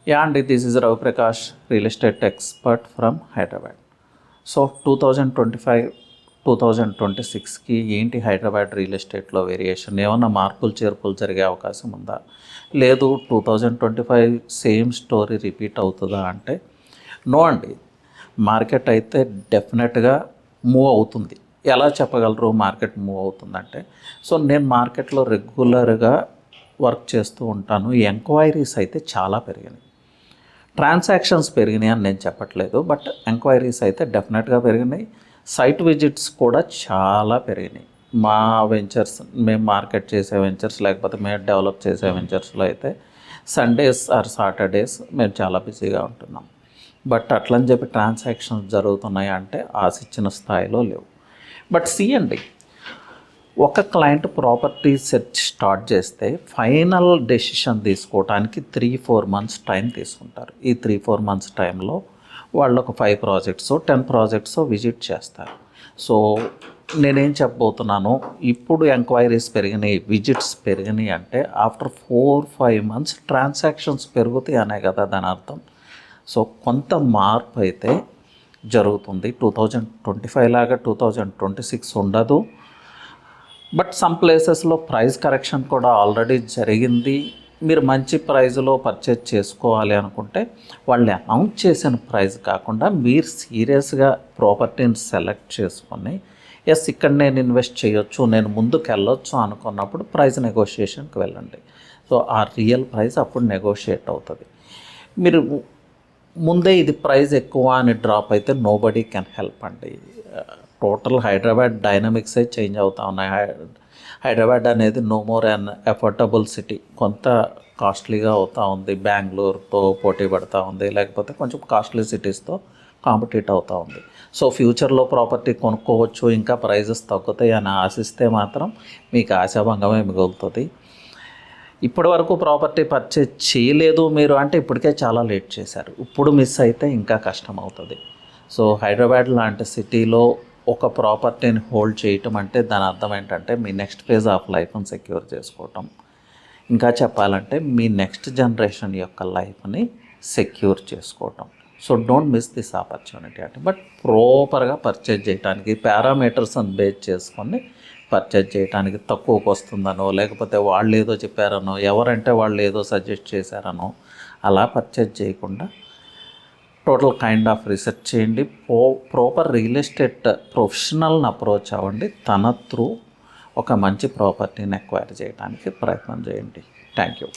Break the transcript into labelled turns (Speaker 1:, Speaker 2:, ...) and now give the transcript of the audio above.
Speaker 1: Yeah, and this is Ravi Prakash, real estate expert from Hyderabad. So 2025 2026కి ఏంటి Hyderabad real ఎస్టేట్లో variation ఏమన్నా మార్పులు చేర్పులు జరిగే అవకాశం ఉందా, లేదు 2025 సేమ్ స్టోరీ రిపీట్ అవుతుందా అంటే నో అండి. మార్కెట్ అయితే డెఫినెట్గా మూవ్ అవుతుంది. ఎలా చెప్పగలరు మార్కెట్ మూవ్ అవుతుందంటే, సో నేను మార్కెట్లో రెగ్యులర్గా వర్క్ చేస్తూ ఉంటాను. ఎంక్వైరీస్ అయితే చాలా పెరిగినాయి. ట్రాన్సాక్షన్స్ పెరిగినాయి అని నేను చెప్పట్లేదు, బట్ ఎంక్వైరీస్ అయితే డెఫినెట్గా పెరిగినాయి. సైట్ విజిట్స్ కూడా చాలా పెరిగినాయి. మా వెంచర్స్, మేము మార్కెట్ చేసే వెంచర్స్ లేకపోతే మేము డెవలప్ చేసే వెంచర్స్లో అయితే సండేస్ ఆర్ సాటర్డేస్ మేము చాలా బిజీగా ఉంటున్నాం. బట్ అట్లని చెప్పి ట్రాన్సాక్షన్స్ జరుగుతున్నాయి అంటే ఆశించిన స్థాయిలో లేవు. బట్ అండి, ఒక క్లయింట్ ప్రాపర్టీ సెర్చ్ స్టార్ట్ చేస్తే ఫైనల్ డెసిషన్ తీసుకోవడానికి 3-4 months టైం తీసుకుంటారు. ఈ 3-4 months టైంలో వాళ్ళు ఒక 5 projects 10 projects విజిట్ చేస్తారు. సో నేనేం చెప్పబోతున్నాను, ఇప్పుడు ఎంక్వైరీస్ పెరిగినాయి, విజిట్స్ పెరిగినాయి అంటే ఆఫ్టర్ 4-5 months ట్రాన్సాక్షన్స్ పెరుగుతాయి అనే కదా దాని అర్థం. సో కొంత మార్పు అయితే జరుగుతుంది. 2025 లాగా 2026 ఉండదు. బట్ సమ్ ప్లేసెస్లో ప్రైస్ కరెక్షన్ కూడా ఆల్రెడీ జరిగింది. మీరు మంచి ప్రైజ్లో పర్చేజ్ చేసుకోవాలి అనుకుంటే వాళ్ళు అనౌన్స్ చేసిన ప్రైస్ కాకుండా మీరు సీరియస్గా ప్రాపర్టీని సెలెక్ట్ చేసుకొని ఇక్కడ నేను ఇన్వెస్ట్ చేయొచ్చు, నేను ముందుకు వెళ్ళొచ్చు అనుకున్నప్పుడు ప్రైస్ నెగోషియేషన్కి వెళ్ళండి. సో ఆ రియల్ ప్రైస్ అప్పుడు నెగోషియేట్ అవుతుంది. మీరు ముందే ఇది ప్రైస్ ఎక్కువ అని డ్రాప్ అయితే నోబడీ కెన్ హెల్ప్ అండి. టోటల్ హైదరాబాద్ డైనమిక్సే చేంజ్ అవుతూ ఉన్నాయి. హైదరాబాద్ అనేది no more unaffordable city. కొంత కాస్ట్లీగా అవుతూ ఉంది, బెంగళూరుతో పోటీ పడుతూ ఉంది, లేకపోతే కొంచెం కాస్ట్లీ సిటీస్తో కాంపిటీట్ అవుతూ ఉంది. సో ఫ్యూచర్లో ప్రాపర్టీ కొనుక్కోవచ్చు, ఇంకా ప్రైజెస్ తగ్గుతాయి అని ఆశిస్తే మాత్రం మీకు ఆశాభంగమే మిగులుతుంది. ఇప్పటి వరకు ప్రాపర్టీ పర్చేజ్ చేయలేదు మీరు అంటే ఇప్పటికే చాలా లేట్ చేశారు. ఇప్పుడు మిస్ అయితే ఇంకా కష్టం అవుతుంది. సో హైదరాబాద్ లాంటి సిటీలో ఒక ప్రాపర్టీని హోల్డ్ చేయటం అంటే దాని అర్థం ఏంటంటే మీ నెక్స్ట్ ఫేజ్ ఆఫ్ లైఫ్ని సెక్యూర్ చేసుకోవటం, ఇంకా చెప్పాలంటే మీ నెక్స్ట్ జనరేషన్ యొక్క లైఫ్ని సెక్యూర్ చేసుకోవటం. So don't miss this opportunity అంటే. బట్ ప్రాపర్గా పర్చేజ్ చేయడానికి పారామీటర్స్ని బేస్ చేసుకొని పర్చేజ్ చేయడానికి తక్కువకు వస్తుందనో, లేకపోతే వాళ్ళు ఏదో చెప్పారనో, ఎవరంటే వాళ్ళు ఏదో సజెస్ట్ చేశారనో అలా పర్చేజ్ చేయకుండా టోటల్ కైండ్ ఆఫ్ రీసెర్చ్ చేయండి. ప్రాపర్ రియల్ ఎస్టేట్ ప్రొఫెషనల్ని అప్రోచ్ అవ్వండి. తన త్రూ ఒక మంచి ప్రాపర్టీని ఎక్వైర్ చేయడానికి ప్రయత్నం చేయండి. Thank you.